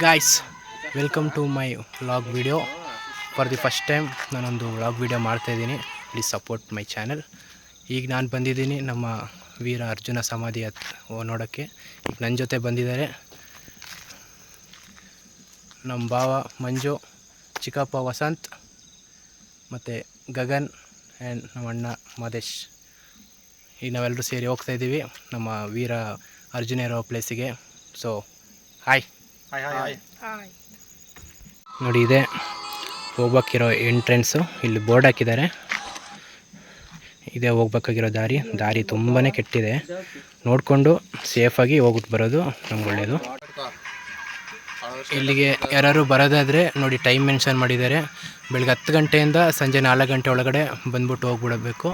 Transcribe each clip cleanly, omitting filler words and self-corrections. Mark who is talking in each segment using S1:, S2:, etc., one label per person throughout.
S1: Guys, welcome to my vlog video. For the first time ನಾನೊಂದು vlog video ಮಾಡ್ತಾಯಿದ್ದೀನಿ. Please support my channel. ಈಗ ನಾನು ಬಂದಿದ್ದೀನಿ ನಮ್ಮ ವೀರ ಅರ್ಜುನ ಸಮಾಧಿ ನೋಡೋಕ್ಕೆ. ಈಗ ನನ್ನ ಜೊತೆ ಬಂದಿದ್ದಾರೆ ನಮ್ಮ ಭಾವ ಮಂಜು, ಚಿಕ್ಕಪ್ಪ ವಸಂತ್ ಮತ್ತು ಗಗನ್ ಆ್ಯಂಡ್ ನಮ್ಮ ಅಣ್ಣ ಮದೇಶ್. ಈಗ ನಾವೆಲ್ಲರೂ ಸೇರಿ ಹೋಗ್ತಾಯಿದ್ದೀವಿ ನಮ್ಮ ವೀರ ಅರ್ಜುನ ಇರೋ ಪ್ಲೇಸಿಗೆ. ಸೊ ಹಾಯ್ ನೋಡಿ, ಇದೆ ಹೋಗ್ಬೇಕಿರೋ ಎಂಟ್ರೆನ್ಸು. ಇಲ್ಲಿ ಬೋರ್ಡ್ ಹಾಕಿದ್ದಾರೆ, ಇದೇ ಹೋಗ್ಬೇಕಾಗಿರೋ ದಾರಿ ತುಂಬಾ ಕೆಟ್ಟಿದೆ. ನೋಡಿಕೊಂಡು ಸೇಫಾಗಿ ಹೋಗ್ಬಿಟ್ಟು ಬರೋದು ನಮ್ಗೆ ಒಳ್ಳೆಯದು. ಇಲ್ಲಿಗೆ ಯಾರು ಬರೋದಾದರೆ ನೋಡಿ, ಟೈಮ್ ಮೆನ್ಷನ್ ಮಾಡಿದ್ದಾರೆ. ಬೆಳಗ್ಗೆ 10 ಗಂಟೆಯಿಂದ ಸಂಜೆ 4 ಗಂಟೆ ಒಳಗಡೆ ಬಂದ್ಬಿಟ್ಟು ಹೋಗ್ಬಿಡಬೇಕು.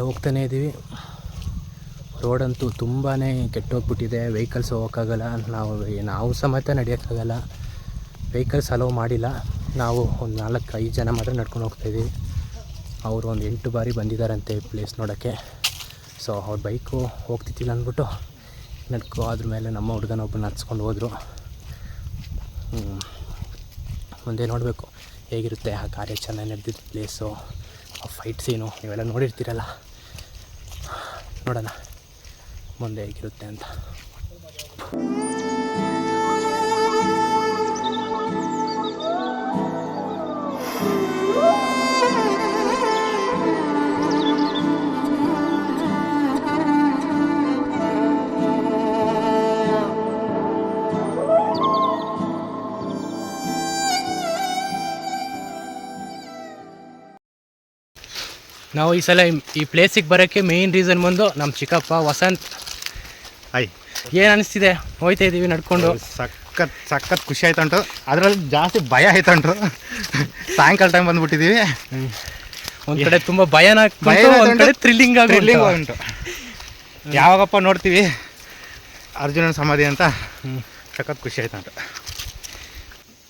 S1: ಹೋಗ್ತಾನೇ ಇದ್ದೀವಿ. ರೋಡಂತೂ ತುಂಬಾ ಕೆಟ್ಟೋಗ್ಬಿಟ್ಟಿದೆ. ವೆಹಿಕಲ್ಸ್ ಹೋಗೋಕ್ಕಾಗಲ್ಲ, ನಾವು ಸಮೇತ ನಡೆಯೋಕ್ಕಾಗಲ್ಲ. ವೆಹಿಕಲ್ಸ್ ಅಲೋ ಮಾಡಿಲ್ಲ. ನಾವು ಒಂದು 4-5 ಜನ ಮಾತ್ರ ನಡ್ಕೊಂಡು ಹೋಗ್ತಾಯಿದ್ದೀವಿ. ಅವರು ಒಂದು 8 ಬಾರಿ ಬಂದಿದ್ದಾರಂತೆ ಪ್ಲೇಸ್ ನೋಡೋಕ್ಕೆ. ಸೊ ಅವ್ರ ಬೈಕು ಹೋಗ್ತಿದ್ದಿಲ್ಲ ಅಂದ್ಬಿಟ್ಟು ಅದ್ರ ಮೇಲೆ ನಮ್ಮ ಹುಡುಗನೊಬ್ಬನ ಹತ್ಸ್ಕೊಂಡು ಹೋದರು. ಮುಂದೆ ನೋಡಬೇಕು ಹೇಗಿರುತ್ತೆ ಆ ಕಾರ್ಯಾಚರಣೆ ನಡೆದಿದ್ದ ಪ್ಲೇಸು, ಆ ಫೈಟ್ ಸೀನು ಇವೆಲ್ಲ ನೋಡಿರ್ತೀರಲ್ಲ. ನೋಡೋಣ ಮುಂದೆ ಹೇಗಿರುತ್ತೆ ಅಂತ. ನಾವು ಈ ಸಲ ಈ ಪ್ಲೇಸಿಗೆ ಬರೋಕ್ಕೆ ಮೇಯ್ನ್ ರೀಸನ್ ಬಂದು ನಮ್ಮ ಚಿಕ್ಕಪ್ಪ ವಸಂತ್. ಏನು ಅನಿಸ್ತಿದೆ? ಹೋಗ್ತಾ ಇದ್ದೀವಿ ನಡ್ಕೊಂಡು.
S2: ಸಖತ್ ಖುಷಿ ಆಯ್ತುಂಟು. ಅದರಲ್ಲಿ ಜಾಸ್ತಿ ಭಯ ಆಯ್ತುಂಟು. ಸಾಯಂಕಾಲ ಟೈಮ್ ಬಂದುಬಿಟ್ಟಿದ್ದೀವಿ.
S1: ಒಂದು ಕಡೆ ತುಂಬ ಭಯನ, ಒಂದು ಕಡೆ ಥ್ರಿಲ್ಲಿಂಗ್
S2: ಉಂಟು. ಯಾವಾಗಪ್ಪ ನೋಡ್ತೀವಿ ಅರ್ಜುನನ ಸಮಾಧಿ ಅಂತ ಸಖತ್ ಖುಷಿ ಆಯ್ತುಂಟು.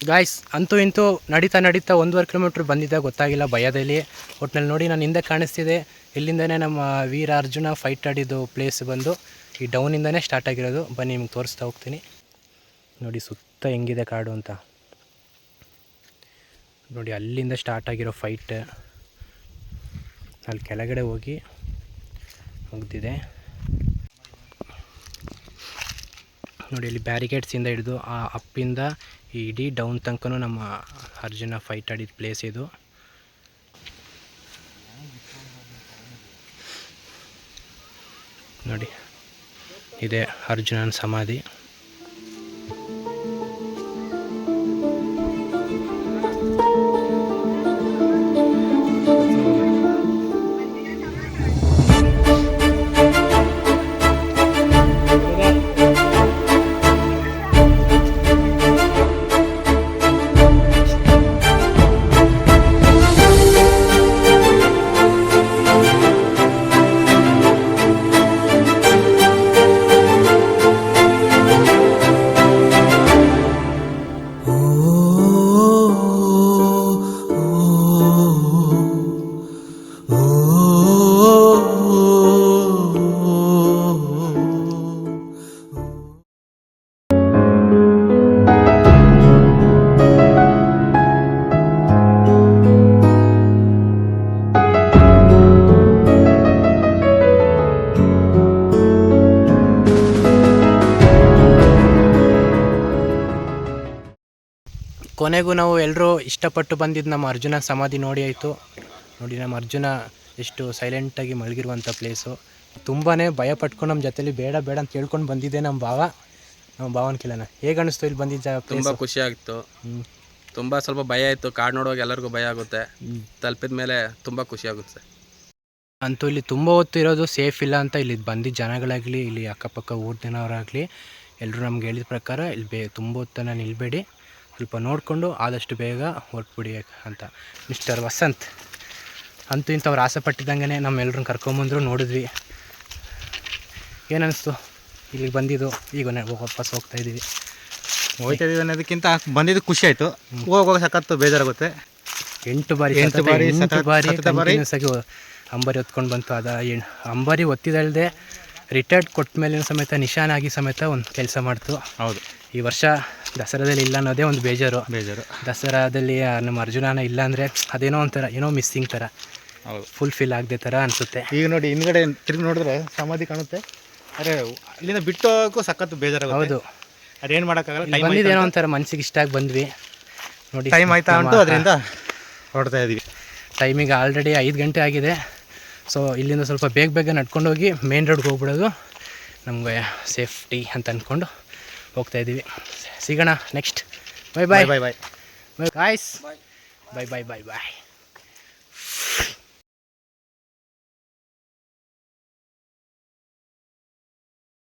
S1: ಗಾಯ್ಸ್, ಅಂತೂ ಇಂತೂ ನಡೀತಾ 1.5 ಕಿಲೋಮೀಟ್ರ್ ಬಂದಿದ್ದ ಗೊತ್ತಾಗಿಲ್ಲ ಭಯದಲ್ಲಿ. ಒಟ್ಟಿನಲ್ಲಿ ನೋಡಿ, ನಾನು ಹಿಂದೆ ಕಾಣಿಸ್ತಿದೆ, ಇಲ್ಲಿಂದನೇ ನಮ್ಮ ವೀರ ಅರ್ಜುನ ಫೈಟ್ ಆಡಿದ್ದು ಪ್ಲೇಸ್ ಬಂದು ಈ ಡೌನಿಂದನೇ ಸ್ಟಾರ್ಟ್ ಆಗಿರೋದು. ಬನ್ನಿ ನಿಮ್ಗೆ ತೋರಿಸ್ತಾ ಹೋಗ್ತೀನಿ. ನೋಡಿ ಸುತ್ತ ಹೆಂಗಿದೆ ಕಾಡು ಅಂತ. ನೋಡಿ ಅಲ್ಲಿಂದ ಸ್ಟಾರ್ಟ್ ಆಗಿರೋ ಫೈಟ್ ಅಲ್ಲಿ ಕೆಳಗಡೆ ಹೋಗಿ ಮುಗ್ದಿದೆ. ನೋಡಿ ಇಲ್ಲಿ ಬ್ಯಾರಿಕೇಡ್ಸಿಂದ ಹಿಡಿದು ಆ ಅಪ್ಪಿಂದ ಈ ಇಡೀ ಡೌನ್ ತನಕನೂ ನಮ್ಮ ಅರ್ಜುನ ಫೈಟ್ ಆಡಿದ ಪ್ಲೇಸ್ ಇದು. ನೋಡಿ ಇದೆ ಅರ್ಜುನನ ಸಮಾಧಿ. ಕೊನೆಗೂ ನಾವು ಎಲ್ಲರೂ ಇಷ್ಟಪಟ್ಟು ಬಂದಿದ್ದು ನಮ್ಮ ಅರ್ಜುನ ಸಮಾಧಿ ನೋಡಿ ಆಯಿತು. ನೋಡಿ ನಮ್ಮ ಅರ್ಜುನ ಎಷ್ಟು ಸೈಲೆಂಟಾಗಿ ಮಲಗಿರುವಂಥ ಪ್ಲೇಸು. ತುಂಬಾ ಭಯ ಪಟ್ಕೊಂಡು ನಮ್ಮ ಜೊತೆಲಿ ಬೇಡ ಅಂತ ಕೇಳ್ಕೊಂಡು ಬಂದಿದ್ದೆ ನಮ್ಮ ಭಾವನ ಕೇಳೋಣ. ಹೇಗೆ ಅನಿಸ್ತು ಇಲ್ಲಿ ಬಂದಿದ್ದ?
S3: ತುಂಬ ಖುಷಿ ಆಗಿತ್ತು. ತುಂಬ ಸ್ವಲ್ಪ ಭಯ ಇತ್ತು. ಕಾಡು ನೋಡುವಾಗ ಎಲ್ಲರಿಗೂ ಭಯ ಆಗುತ್ತೆ. ತಲುಪಿದ ಮೇಲೆ ತುಂಬ ಖುಷಿ ಆಗುತ್ತೆ.
S1: ಅಂತೂ ಇಲ್ಲಿ ತುಂಬ ಹೊತ್ತು ಇರೋದು ಸೇಫ್ ಇಲ್ಲ ಅಂತ ಇಲ್ಲಿ ಬಂದಿದ್ದ ಜನಗಳಾಗಲಿ ಇಲ್ಲಿ ಅಕ್ಕಪಕ್ಕ ಊರ ಜನವರಾಗಲಿ ಎಲ್ಲರೂ ನಮ್ಗೆ ಹೇಳಿದ ಪ್ರಕಾರ ಇಲ್ಲಿ ತುಂಬ ಹೊತ್ತನ ನಿಲ್ಲಬೇಡಿ, ಸ್ವಲ್ಪ ನೋಡಿಕೊಂಡು ಆದಷ್ಟು ಬೇಗ ಹೊರಟ್ಬಿಡಿ ಅಂತ. ಮಿಸ್ಟರ್ ವಸಂತ್ ಅಂತೂ ಇಂಥವ್ರು ಆಸೆ ಪಟ್ಟಿದ್ದಂಗೆ ನಮ್ಮೆಲ್ಲರನ್ನ ಕರ್ಕೊಂಬಂದರು, ನೋಡಿದ್ವಿ. ಏನನ್ನಿಸ್ತು ಇಲ್ಲಿಗೆ ಬಂದಿದ್ದು? ಈಗ ವಾಪಸ್ ಹೋಗ್ತಾಯಿದ್ದೀವಿ.
S2: ಹೋಗ್ತಾ ಇದೀವಿ ಅನ್ನೋದಕ್ಕಿಂತ ಬಂದಿದ್ದು ಖುಷಿ ಆಯಿತು. ಹೋಗುವಾಗ ಸಖತ್ತು ಬೇಜಾರಾಗುತ್ತೆ.
S1: 8 ಬಾರಿ ಕಂಟಿನ್ಯೂಸ್ ಆಗಿ ಅಂಬಾರಿ ಹೊತ್ಕೊಂಡು ಬಂತು. ಅಂಬಾರಿ ಒತ್ತಿದಲ್ದೆ ರಿಟೈರ್ಡ್ ಕೊಟ್ಟ ಮೇಲಿನ ಸಮೇತ ನಿಶಾನಾಗಿ ಸಮೇತ ಒಂದು ಕೆಲಸ ಮಾಡ್ತು.
S2: ಹೌದು,
S1: ಈ ವರ್ಷ ದಸರಾದಲ್ಲಿ ಇಲ್ಲ ಅನ್ನೋದೇ ಒಂದು ಬೇಜಾರು. ದಸರಾದಲ್ಲಿ ನಮ್ಮ ಅರ್ಜುನನ ಇಲ್ಲ ಅಂದರೆ ಅದೇನೋ ಒಂಥರ ಏನೋ ಮಿಸ್ಸಿಂಗ್ ಥರ,
S2: ಹೌದು,
S1: ಫುಲ್ ಫಿಲ್ ಆಗದೆ ಥರ ಅನಿಸುತ್ತೆ.
S2: ಈಗ ನೋಡಿ ಹಿಂದ್ಗಡೆ ತಿರುಗಿ ನೋಡಿದ್ರೆ ಸಮಾಧಿ ಕಾಣುತ್ತೆ. ಅರೆ ಇಲ್ಲಿಂದ ಬಿಟ್ಟು ಹೋಗೋಕ್ಕೂ ಸಖತ್ತು ಬೇಜಾರಾಗುತ್ತೆ.
S1: ಹೌದು,
S2: ಅದೇನು ಮಾಡೋಕ್ಕಾಗಲ್ಲ.
S1: ಬಂದಿದ್ದೇನೋ ಒಂಥರ ಮನಸ್ಸಿಗೆ ಇಷ್ಟ ಆಗಿ ಬಂದ್ವಿ. ನೋಡಿ
S2: ಟೈಮ್ ಆಯ್ತಾ ಅಂಟು ಅದರಿಂದ ಹೊರಡ್ತಾ ಇದ್ದೀವಿ.
S1: ಟೈಮಿಗೆ ಆಲ್ರೆಡಿ 5 ಗಂಟೆ ಆಗಿದೆ. ಸೊ ಇಲ್ಲಿಂದ ಸ್ವಲ್ಪ ಬೇಗ ನಡ್ಕೊಂಡು ಹೋಗಿ ಮೇನ್ ರೋಡ್ಗೆ ಹೋಗ್ಬಿಡೋದು ನಮಗೆ ಸೇಫ್ಟಿ ಅಂತ ಅಂದ್ಕೊಂಡು ಹೋಗ್ತಾಯಿದ್ದೀವಿ. ಸಿಗೋಣ ನೆಕ್ಸ್ಟ್. ಬಾಯ್ ಬಾಯ್
S2: ಬಾಯ್ ಬಾಯ್
S1: ಗಾಯ್ಸ್. ಬಾಯ್ ಬಾಯ್ ಬಾಯ್ ಬಾಯ್.